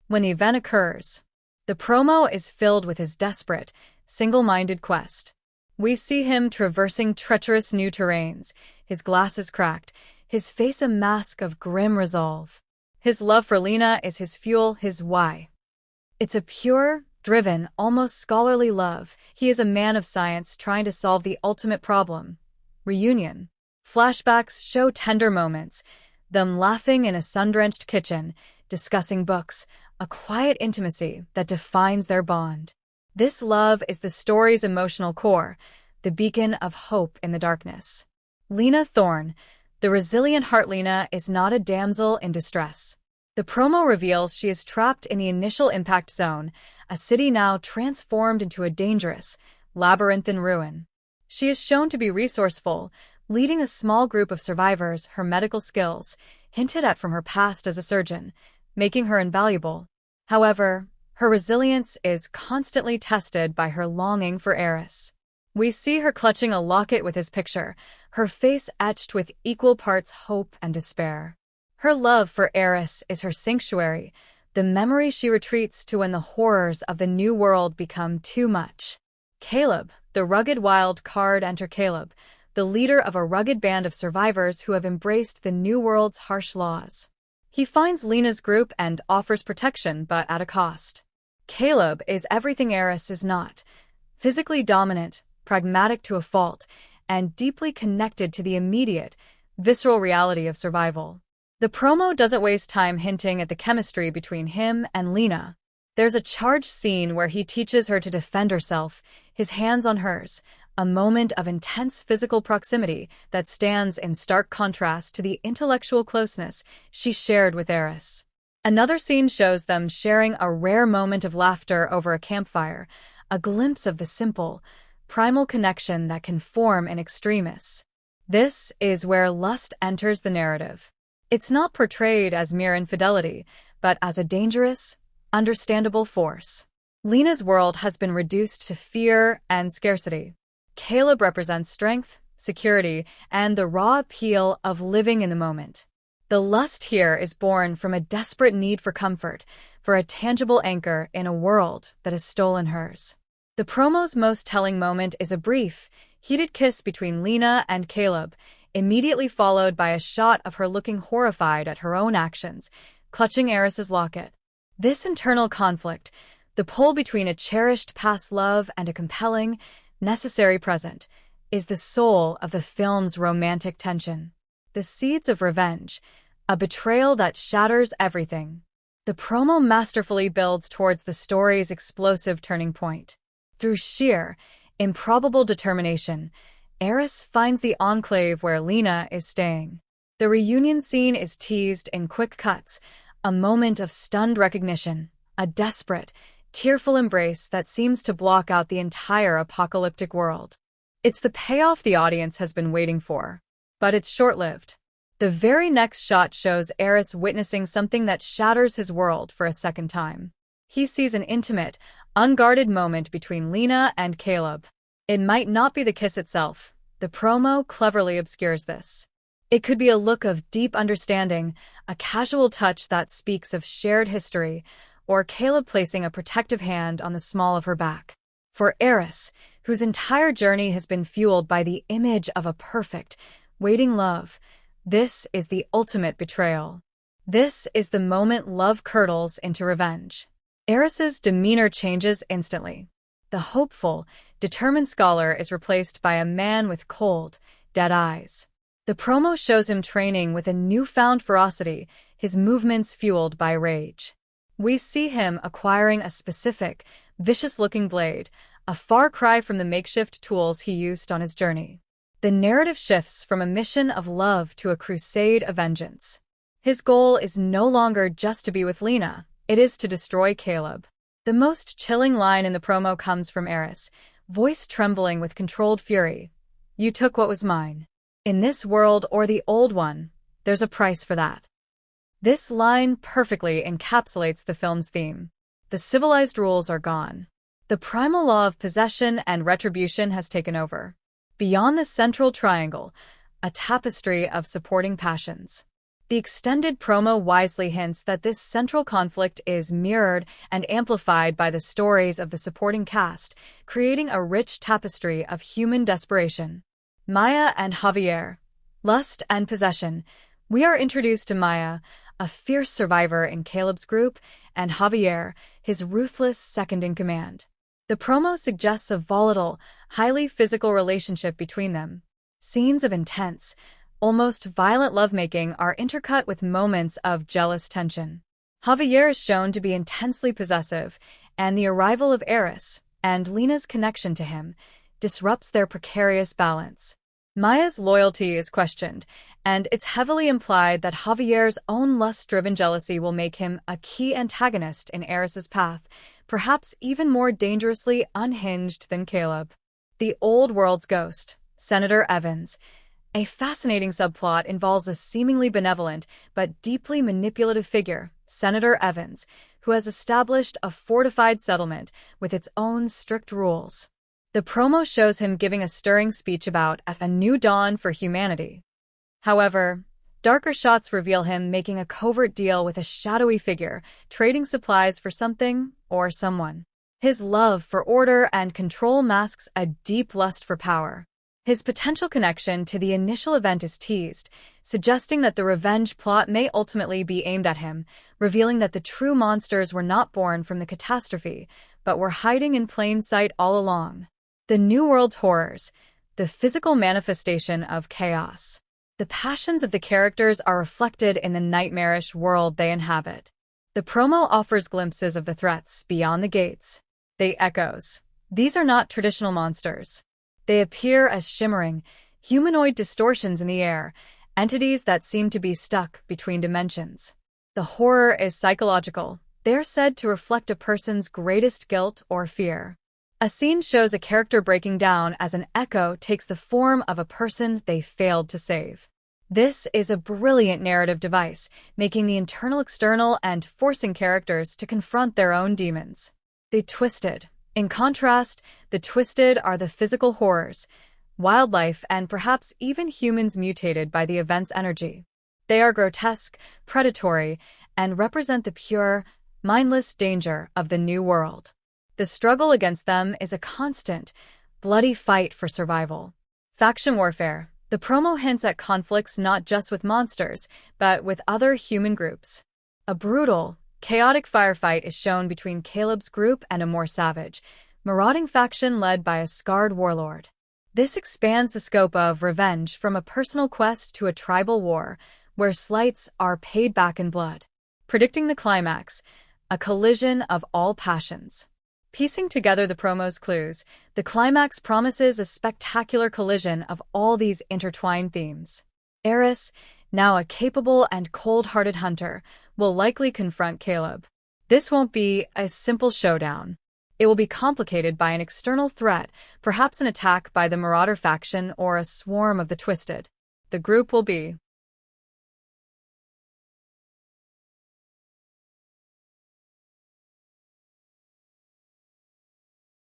When the event occurs, the promo is filled with his desperate, single-minded quest. We see him traversing treacherous new terrains, his glasses cracked, his face a mask of grim resolve. His love for Lena is his fuel, his why. It's a pure, driven, almost scholarly love. He is a man of science trying to solve the ultimate problem: reunion. Flashbacks show tender moments, them laughing in a sun-drenched kitchen, discussing books, a quiet intimacy that defines their bond. This love is the story's emotional core, the beacon of hope in the darkness. Lena Thorne, the resilient heart. Lena is not a damsel in distress. The promo reveals she is trapped in the initial impact zone, a city now transformed into a dangerous, labyrinthine ruin. She is shown to be resourceful, leading a small group of survivors, her medical skills, hinted at from her past as a surgeon, making her invaluable. However, her resilience is constantly tested by her longing for Eris. We see her clutching a locket with his picture, her face etched with equal parts hope and despair. Her love for Eris is her sanctuary, the memory she retreats to when the horrors of the new world become too much. Caleb, the rugged wild card. Enter Caleb, the leader of a rugged band of survivors who have embraced the new world's harsh laws. He finds Lena's group and offers protection, but at a cost. Caleb is everything Eris is not: physically dominant, pragmatic to a fault, and deeply connected to the immediate, visceral reality of survival. The promo doesn't waste time hinting at the chemistry between him and Lena. There's a charged scene where he teaches her to defend herself, his hands on hers, a moment of intense physical proximity that stands in stark contrast to the intellectual closeness she shared with Eris. Another scene shows them sharing a rare moment of laughter over a campfire, a glimpse of the simple, primal connection that can form in extremis. This is where lust enters the narrative. It's not portrayed as mere infidelity, but as a dangerous, understandable force. Lena's world has been reduced to fear and scarcity. Caleb represents strength, security, and the raw appeal of living in the moment. The lust here is born from a desperate need for comfort, for a tangible anchor in a world that has stolen hers. The promo's most telling moment is a brief, heated kiss between Lena and Caleb, immediately followed by a shot of her looking horrified at her own actions, clutching Eris's locket. This internal conflict, the pull between a cherished past love and a compelling, necessary present, is the soul of the film's romantic tension. The seeds of revenge, a betrayal that shatters everything. The promo masterfully builds towards the story's explosive turning point. Through sheer, improbable determination, Eris finds the enclave where Lena is staying. The reunion scene is teased in quick cuts, a moment of stunned recognition, a desperate, tearful embrace that seems to block out the entire apocalyptic world. It's the payoff the audience has been waiting for. But it's short-lived. The very next shot shows Eris witnessing something that shatters his world for a second time. He sees an intimate, unguarded moment between Lena and Caleb. It might not be the kiss itself. The promo cleverly obscures this. It could be a look of deep understanding, a casual touch that speaks of shared history, or Caleb placing a protective hand on the small of her back. For Eris, whose entire journey has been fueled by the image of a perfect, waiting love, this is the ultimate betrayal. This is the moment love curdles into revenge. Eris's demeanor changes instantly. The hopeful, determined scholar is replaced by a man with cold, dead eyes. The promo shows him training with a newfound ferocity, his movements fueled by rage. We see him acquiring a specific, vicious-looking blade, a far cry from the makeshift tools he used on his journey. The narrative shifts from a mission of love to a crusade of vengeance. His goal is no longer just to be with Lena, it is to destroy Caleb. The most chilling line in the promo comes from Eris, voice trembling with controlled fury. "You took what was mine. In this world or the old one, there's a price for that." This line perfectly encapsulates the film's theme. The civilized rules are gone. The primal law of possession and retribution has taken over. Beyond the central triangle, a tapestry of supporting passions. The extended promo wisely hints that this central conflict is mirrored and amplified by the stories of the supporting cast, creating a rich tapestry of human desperation. Maya and Javier. Lust and possession. We are introduced to Maya, a fierce survivor in Caleb's group, and Javier, his ruthless second-in-command. The promo suggests a volatile, highly physical relationship between them. Scenes of intense, almost violent lovemaking are intercut with moments of jealous tension. Javier is shown to be intensely possessive, and the arrival of Eris, and Lena's connection to him, disrupts their precarious balance. Maya's loyalty is questioned, and it's heavily implied that Javier's own lust-driven jealousy will make him a key antagonist in Eris's path, perhaps even more dangerously unhinged than Caleb. The Old World's Ghost, Senator Evans. A fascinating subplot involves a seemingly benevolent but deeply manipulative figure, Senator Evans, who has established a fortified settlement with its own strict rules. The promo shows him giving a stirring speech about a new dawn for humanity. However, darker shots reveal him making a covert deal with a shadowy figure, trading supplies for something or someone. His love for order and control masks a deep lust for power. His potential connection to the initial event is teased, suggesting that the revenge plot may ultimately be aimed at him, revealing that the true monsters were not born from the catastrophe, but were hiding in plain sight all along. The New World's horrors, the physical manifestation of chaos. The passions of the characters are reflected in the nightmarish world they inhabit. The promo offers glimpses of the threats beyond the gates. They echoes. These are not traditional monsters. They appear as shimmering, humanoid distortions in the air, entities that seem to be stuck between dimensions. The horror is psychological. They're said to reflect a person's greatest guilt or fear. A scene shows a character breaking down as an echo takes the form of a person they failed to save. This is a brilliant narrative device, making the internal external and forcing characters to confront their own demons. The Twisted. In contrast, the Twisted are the physical horrors, wildlife, and perhaps even humans mutated by the event's energy. They are grotesque, predatory, and represent the pure, mindless danger of the new world. The struggle against them is a constant, bloody fight for survival. Faction warfare. The promo hints at conflicts not just with monsters, but with other human groups. A brutal, chaotic firefight is shown between Caleb's group and a more savage, marauding faction led by a scarred warlord. This expands the scope of revenge from a personal quest to a tribal war, where slights are paid back in blood. Predicting the climax, a collision of all passions. Piecing together the promo's clues, the climax promises a spectacular collision of all these intertwined themes. Eris, now a capable and cold-hearted hunter, will likely confront Caleb. This won't be a simple showdown. It will be complicated by an external threat, perhaps an attack by the Marauder faction or a swarm of the Twisted. The group will be